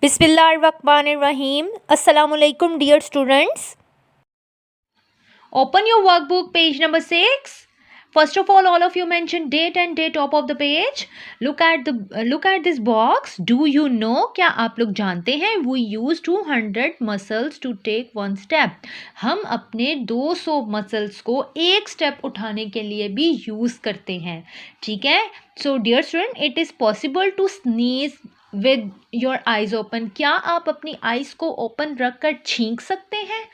Bismillahirrahmanirrahim. Assalamualaikum dear students. Open your workbook page number 6. First of all of you mention date and day top of the page. Look at this box. Do you know, क्या आप लोग जानते हैं, we use 200 muscles to take one step. हम अपने 200 muscles को एक step उठाने के लिए भी use करते हैं. ठीक है. So dear student, it is possible to sneeze with your eyes open. क्या आप अपनी eyes को open रख कर छींक सकते हैं?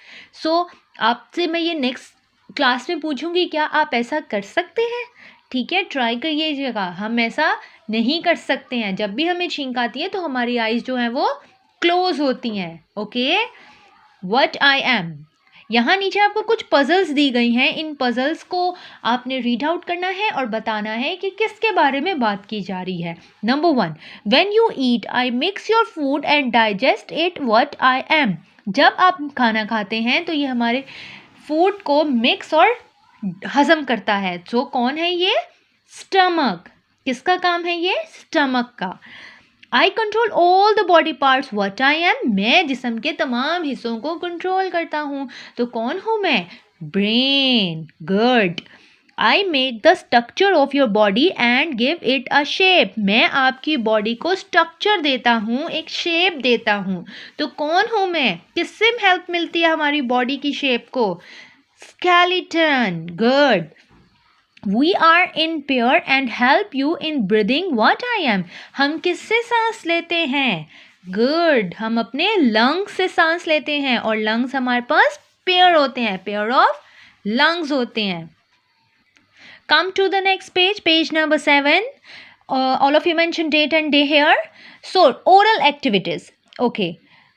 So आपसे मैं ये नेक्स्ट क्लास में पूछूंगी, क्या आप ऐसा कर सकते हैं? ठीक है, ट्राई करिएगा. हम ऐसा नहीं कर सकते हैं. जब भी हमें छींक आती है तो हमारी आईज जो है वो क्लोज होती हैं. Okay, what I M. यहाँ नीचे आपको कुछ पजल्स दी गई हैं. इन पजल्स को आपने रीड आउट करना है और बताना है कि किसके बारे में बात की जा रही है. Number 1, when you eat I mix your food and digest it. What I M. जब आप खाना खाते हैं तो ये हमारे फूड को मिक्स और हजम करता है. तो कौन है ये? स्टमक. किसका काम है ये? स्टमक का. आई control all the body parts. What I M. मैं जिस्म के तमाम हिस्सों को कंट्रोल करता हूँ. तो कौन हूँ मैं? Brain. Good. I make the structure of your body and give it a shape. मैं आपकी बॉडी को स्ट्रक्चर देता हूँ, एक शेप देता हूँ. तो कौन हूँ मैं? किससे हेल्प मिलती है हमारी बॉडी की शेप को? Skeleton. Good. We are in pair and help you in breathing. What I am. हम किससे सांस लेते हैं? गुड. हम अपने लंग्स से सांस लेते हैं और लंग्स हमारे पास पेयर होते हैं. पेयर ऑफ लंग्स होते हैं. Come to the next page, page number 7. All of you mention date and day here. So, oral activities. Okay.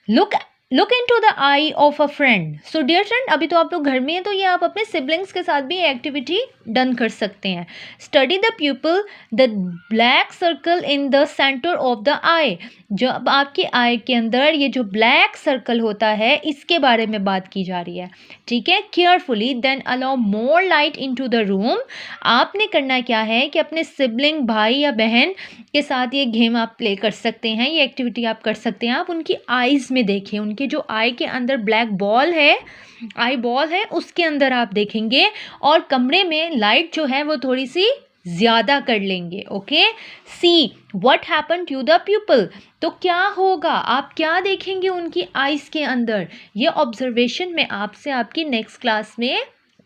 Look into the eye of a friend. So, dear friend, अभी तो आप लोग घर में हैं तो ये आप अपने siblings के साथ भी एक्टिविटी डन कर सकते हैं. Study the pupil, the black circle in the center of the eye. जब आपकी आई के अंदर ये जो ब्लैक सर्कल होता है इसके बारे में बात की जा रही है. ठीक है. Carefully then allow more light into the room. आपने करना क्या है कि अपने सिबलिंग भाई या बहन के साथ ये गेम आप प्ले कर सकते हैं, ये एक्टिविटी आप कर सकते हैं. आप उनकी आईज में देखें, उनके जो आई के अंदर ब्लैक बॉल है, आई बॉल है, उसके अंदर आप देखेंगे और कमरे में लाइट जो है वो थोड़ी सी ज़्यादा कर लेंगे. Okay. See what happen to the people. तो क्या होगा, आप क्या देखेंगे उनकी आइज़ के अंदर. ये ऑब्जर्वेशन मैं आपसे आपकी नेक्स्ट क्लास में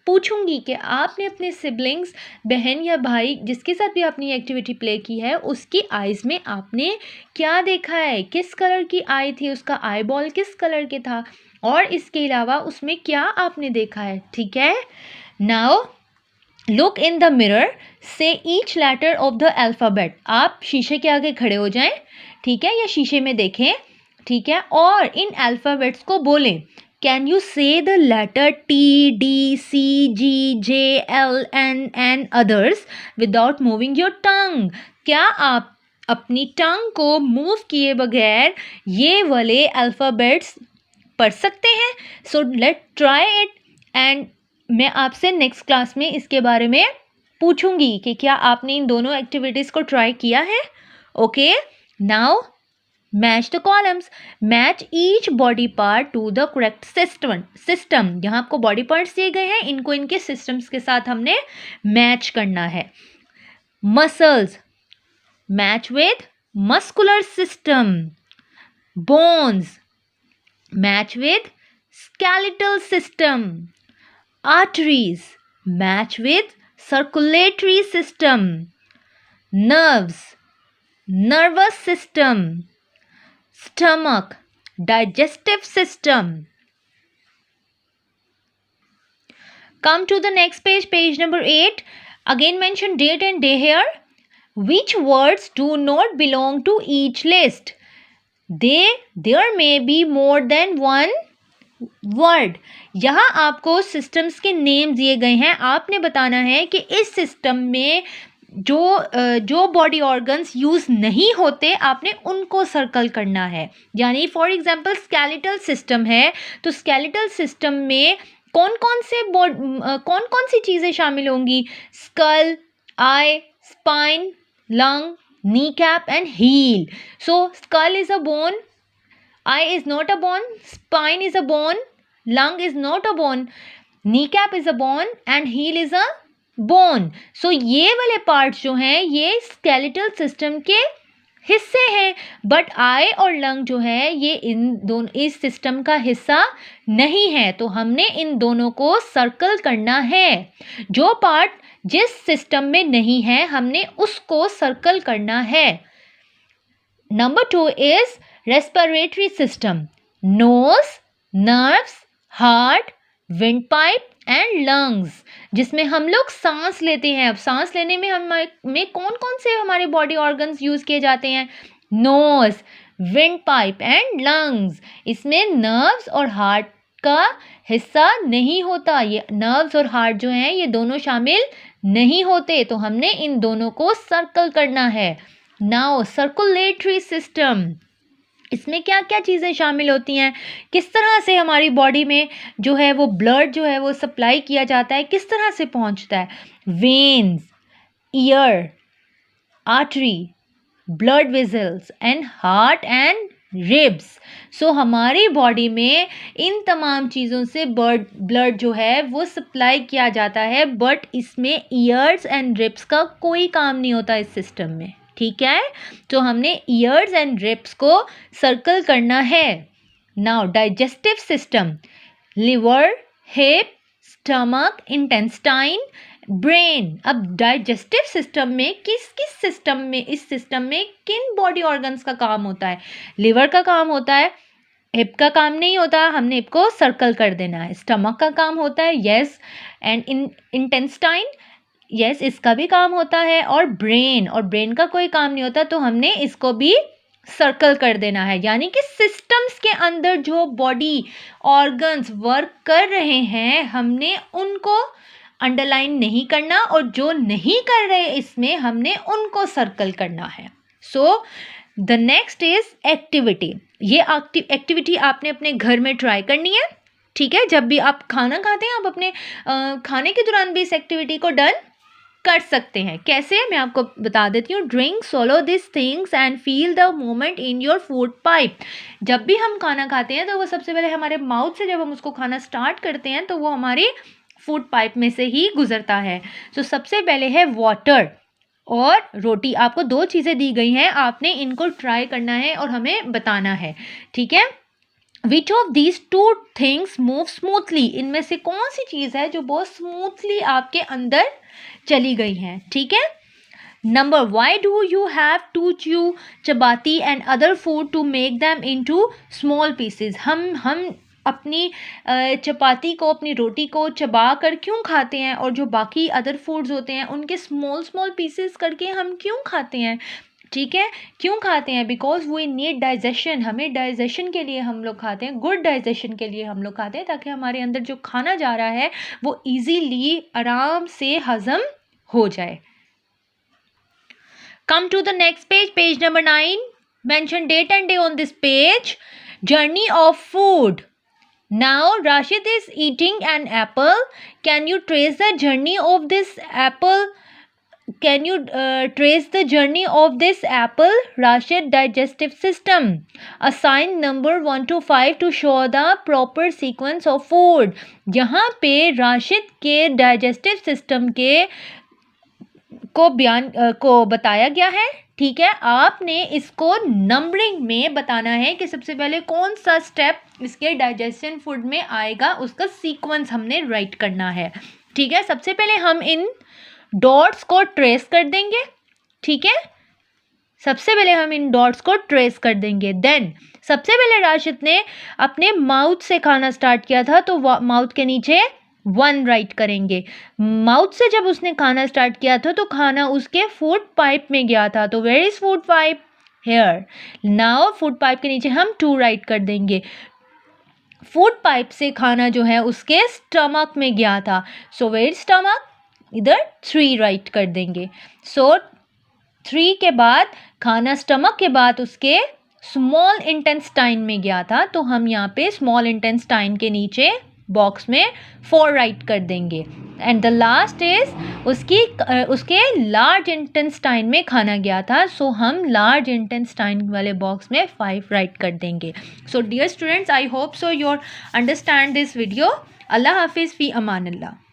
पूछूंगी कि आपने अपने सिबलिंग्स, बहन या भाई, जिसके साथ भी आपने एक्टिविटी प्ले की है, उसकी आइज़ में आपने क्या देखा है, किस कलर की आई थी, उसका आई बॉल किस कलर के था, और इसके अलावा उसमें क्या आपने देखा है. ठीक है. Now look in the mirror, say each letter of the alphabet. आप शीशे के आगे खड़े हो जाएं. ठीक है, या शीशे में देखें. ठीक है, और इन अल्फ़ाबेट्स को बोलें. Can you say the letter T, D, C, G, J, L, N and others without moving your tongue. क्या आप अपनी टंग को मूव किए बगैर ये वाले अल्फ़ाबेट्स पढ़ सकते हैं? So let try it. And मैं आपसे नेक्स्ट क्लास में इसके बारे में पूछूंगी कि क्या आपने इन दोनों एक्टिविटीज़ को ट्राई किया है. Okay. Now match the columns. Match each body part two the correct system. यहाँ आपको बॉडी पार्ट्स दिए गए हैं, इनको इनके सिस्टम्स के साथ हमने मैच करना है. Muscles match with muscular system. Bones match with skeletal system. Arteries match with circulatory system. Nerves nervous system. Stomach digestive system. Come to the next page, page number 8. Again mention date and day here. Which words do not belong to each list? There may be more than one word. यहाँ आपको systems के name दिए गए हैं. आपने बताना है कि इस सिस्टम में जो बॉडी ऑर्गन्स यूज़ नहीं होते, आपने उनको सर्कल करना है. यानी फॉर एग्जांपल स्केलेटल सिस्टम है, तो स्केलेटल सिस्टम में कौन कौन सी चीज़ें शामिल होंगी? Skull, eye, spine, lung, knee cap and heel. So skull is a bone, eye is not a bone, spine is a bone, lung is not a bone, knee cap is a bone and heel is a bone. सो ये वाले parts जो हैं ये skeletal system के हिस्से हैं, but I और लंग जो है ये इन दोनों इस सिस्टम का हिस्सा नहीं है. तो हमने इन दोनों को सर्कल करना है. जो पार्ट जिस सिस्टम में नहीं है हमने उसको सर्कल करना है. Number 2 is respiratory system. Nose, nerves, heart, windpipe and lungs, जिसमें हम लोग सांस लेते हैं. अब सांस लेने में में कौन कौन से हमारे बॉडी ऑर्गन्स यूज किए जाते हैं? Nose, windpipe and lungs. इसमें नर्व्स और हार्ट का हिस्सा नहीं होता. ये नर्व्स और हार्ट जो हैं ये दोनों शामिल नहीं होते. तो हमने इन दोनों को सर्कल करना है. नाउ सर्कुलेटरी सिस्टम, इसमें क्या क्या चीज़ें शामिल होती हैं, किस तरह से हमारी बॉडी में जो है वो ब्लड जो है वो सप्लाई किया जाता है, किस तरह से पहुंचता है. Veins, ear, artery, blood vessels and heart and ribs. So हमारी बॉडी में इन तमाम चीज़ों से ब्लड जो है वो सप्लाई किया जाता है, बट इसमें ईयर्स एंड रिब्स का कोई काम नहीं होता इस सिस्टम में. ठीक है, तो हमने ईयर्स एंड रिब्स को सर्कल करना है. Now digestive system, liver, hip, stomach, intestine, brain. अब डाइजेस्टिव सिस्टम में किस किस सिस्टम में इस सिस्टम में किन बॉडी ऑर्गन्स का काम होता है? लिवर का काम होता है, हिप का काम नहीं होता, हमने हिप को सर्कल कर देना है. स्टमक का काम होता है, यस, एंड इंटेस्टाइन, यस, इसका भी काम होता है. और ब्रेन का कोई काम नहीं होता, तो हमने इसको भी सर्कल कर देना है. यानी कि सिस्टम्स के अंदर जो बॉडी ऑर्गन्स वर्क कर रहे हैं हमने उनको अंडरलाइन नहीं करना, और जो नहीं कर रहे इसमें हमने उनको सर्कल करना है. So the next is activity. ये एक्टिविटी आपने अपने घर में ट्राई करनी है. ठीक है, जब भी आप खाना खाते हैं आप अपने खाने के दौरान भी इस एक्टिविटी को डन कर सकते हैं. कैसे, मैं आपको बता देती हूँ. Drink, swallow this things and feel the moment in your food pipe. जब भी हम खाना खाते हैं तो वो सबसे पहले हमारे माउथ से जब हम उसको खाना स्टार्ट करते हैं तो वो हमारी फूड पाइप में से ही गुजरता है. तो सबसे पहले है वाटर और रोटी. आपको 2 चीज़ें दी गई हैं, आपने इनको ट्राई करना है और हमें बताना है. ठीक है, which of these 2 things move smoothly. इनमें से कौन सी चीज़ है जो बहुत स्मूथली आपके अंदर चली गई हैं. ठीक है. Number, why do you have to chew chapati and other food to make them into small pieces. हम अपनी चपाती को, अपनी रोटी को चबा कर क्यों खाते हैं, और जो बाकी अदर फूड्स होते हैं उनके स्मॉल पीसेस करके हम क्यों खाते हैं? ठीक है, क्यों खाते हैं? Because we need digestion. हमें डाइजेशन के लिए हम लोग खाते हैं, गुड डाइजेशन के लिए हम लोग खाते हैं, ताकि हमारे अंदर जो खाना जा रहा है वो इजीली आराम से हजम हो जाए. Come to the next page, page number 9. Mention date and day on this page. Journey of food. Now Rashid is eating an apple. Can you trace the journey of this apple? Can you trace the journey of this apple? Rashid, digestive system. Assign number 1 to 5 to show the proper sequence of food. यहाँ पे राशिद के digestive system के को बताया गया है. ठीक है, आपने इसको नंबरिंग में बताना है कि सबसे पहले कौन सा स्टेप इसके डाइजेशन फूड में आएगा, उसका सीक्वेंस हमने राइट करना है. ठीक है, सबसे पहले हम इन डॉट्स को ट्रेस कर देंगे. ठीक है, सबसे पहले हम इन डॉट्स को ट्रेस कर देंगे. देन सबसे पहले राशिद ने अपने माउथ से खाना स्टार्ट किया था, तो माउथ के नीचे 1 राइट करेंगे. माउथ से जब उसने खाना स्टार्ट किया था तो खाना उसके फूड पाइप में गया था, तो where is food pipe? Here. Now food pipe के नीचे हम 2 राइट कर देंगे. फूड पाइप से खाना जो है उसके स्टमक में गया था, सो वेयर इज स्टमक? इधर 3 राइट कर देंगे. सो 3 के बाद खाना स्टमक के बाद उसके स्मॉल इंटेस्टाइन में गया था, तो हम यहाँ पे स्मॉल इंटेस्टाइन के नीचे बॉक्स में 4 राइट कर देंगे। एंड द लास्ट इज उसके लार्ज इंटेस्टाइन में खाना गया था, सो हम लार्ज इंटेस्टाइन वाले बॉक्स में 5 राइट कर देंगे। So dear students, I hope so your understand this video. Allah हाफिज़, फ़ी अमान अल्लाह।